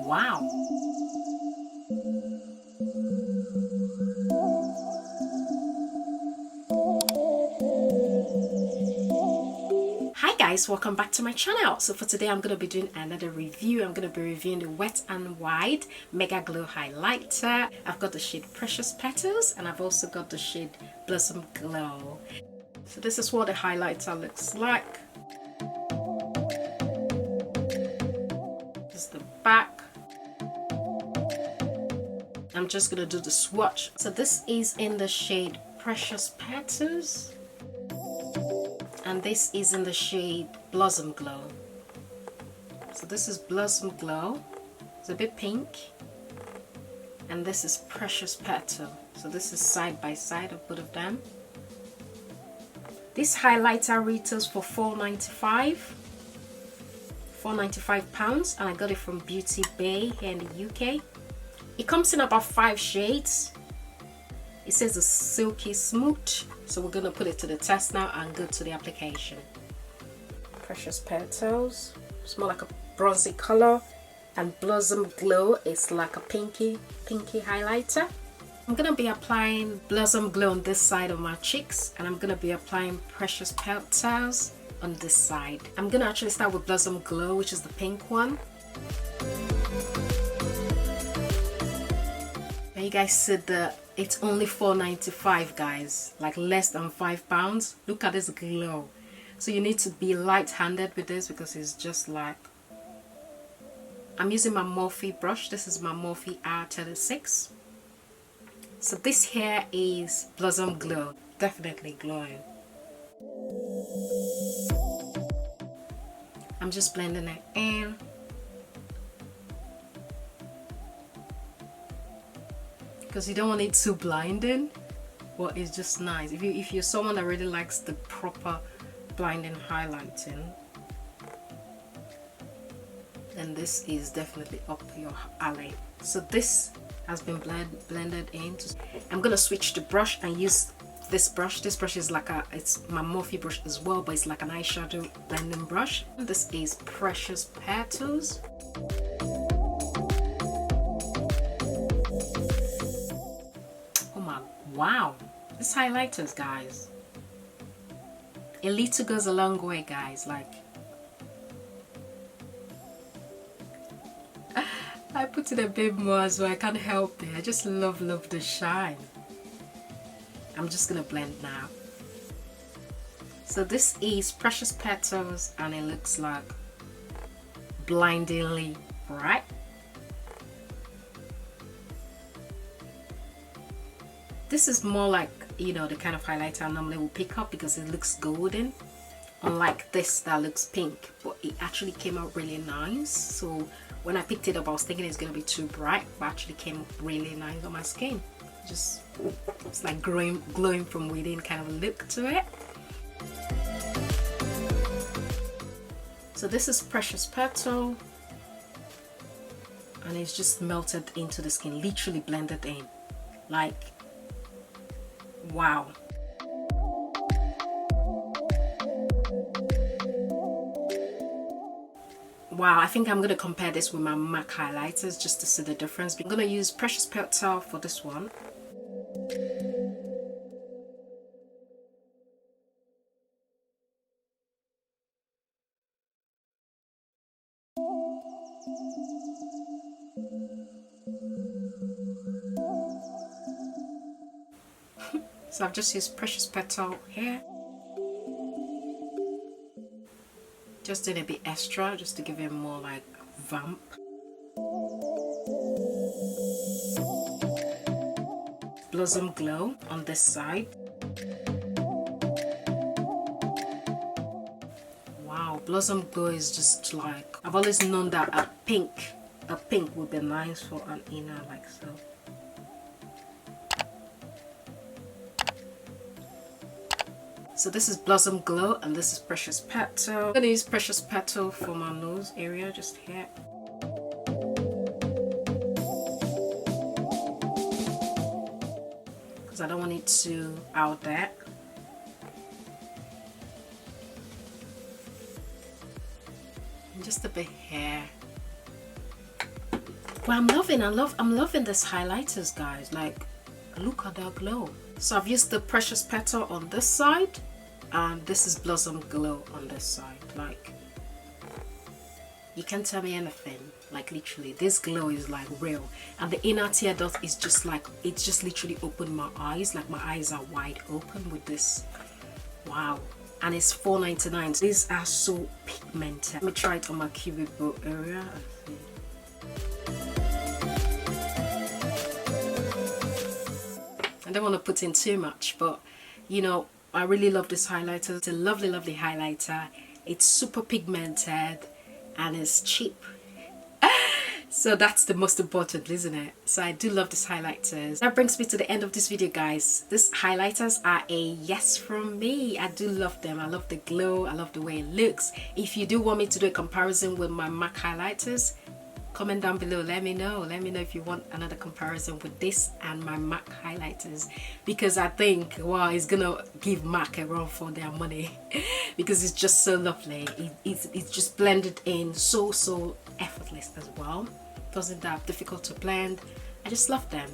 wow. Hi guys, welcome back to my channel. So for today I'm going to be doing another review. I'm going to be reviewing the Wet n Wild Mega Glow Highlighter. I've got the shade Precious Petals and I've also got the shade Blossom Glow. So this is what the highlighter looks like. This is the back. I'm just going to do the swatch. So this is in the shade Precious Petals. And this is in the shade Blossom Glow. So this is Blossom Glow. It's a bit pink. And this is Precious Petal. So this is side by side of both of them. This highlighter retails for £4.95, and I got it from Beauty Bay here in the UK. It comes in about 5 shades. It says it's silky smooth, so we're gonna put it to the test now and go to the application. Precious Petals, it's more like a bronzy color, and Blossom Glow is like a pinky highlighter. I'm gonna be applying Blossom Glow on this side of my cheeks, and I'm gonna be applying Precious Petals on this side. I'm gonna actually start with Blossom Glow, which is the pink one. And you guys said that it's only £4.95, guys, like less than £5. Look at this glow. So you need to be light-handed with this because it's just like, I'm using my Morphe brush. This is my Morphe R36. So this here is Blossom Glow, definitely glowing. I'm just blending it in. Because you don't want it too blinding, but it's just nice. If you're someone that really likes the proper blinding highlighting, then this is definitely up your alley. So this has been blended in. I'm gonna switch the brush and use this brush. This brush is like it's my Morphe brush as well, but it's like an eyeshadow blending brush. This is Precious Petals. Wow, this highlighters, guys. A little goes a long way, guys. Like, I put it a bit more so I can't help it. I just love the shine. I'm just gonna blend now. So this is Precious Petals and it looks like blindingly bright. This is more like, you know, the kind of highlighter I normally will pick up because it looks golden, unlike this that looks pink, but it actually came out really nice. So when I picked it up I was thinking it's gonna be too bright, but actually came really nice on my skin. Just, it's like glowing from within kind of look to it. So this is Precious Petal and it's just melted into the skin, literally blended in. Like, wow. Wow, I think I'm going to compare this with my MAC highlighters just to see the difference. I'm going to use Precious Petal for this one. So I've just used Precious Petal here. Just did a bit extra just to give it more like vamp. Blossom Glow on this side. Wow, Blossom Glow is just like, I've always known that a pink would be nice for an inner like so. So this is Blossom Glow and this is Precious Petal. I'm going to use Precious Petal for my nose area, just here. Because I don't want it to out there. And just a bit here. But I'm loving this highlighters, guys. Like, look at that glow. So I've used the Precious Petal on this side, and this is Blossom Glow on this side. Like, you can't tell me anything. Like, literally, this glow is like real. And the inner tear dot is just like, it's just literally opened my eyes. Like, my eyes are wide open with this. Wow. And it's $4.99. These are so pigmented. Let me try it on my cupid bow area. I don't want to put in too much, but you know, I really love this highlighter. It's a lovely, lovely highlighter. It's super pigmented and it's cheap. So that's the most important, isn't it? So I do love these highlighters. That brings me to the end of this video, guys. These highlighters are a yes from me. I do love them. I love the glow. I love the way it looks. If you do want me to do a comparison with my MAC highlighters, comment down below. Let me know if you want another comparison with this and my MAC highlighters, because I think, wow, it's gonna give MAC a run for their money because it's just so lovely. It's just blended in so effortless as well. Wasn't that difficult to blend. I just love them.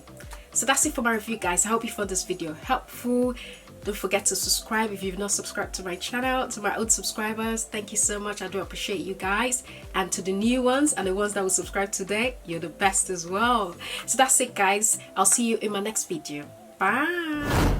So that's it for my review, guys. I hope you found this video helpful. Don't forget to subscribe if you've not subscribed to my channel. To my old subscribers, thank you so much. I do appreciate you guys. And to the new ones and the ones that will subscribe today, you're the best as well. So that's it, guys. I'll see you in my next video. Bye.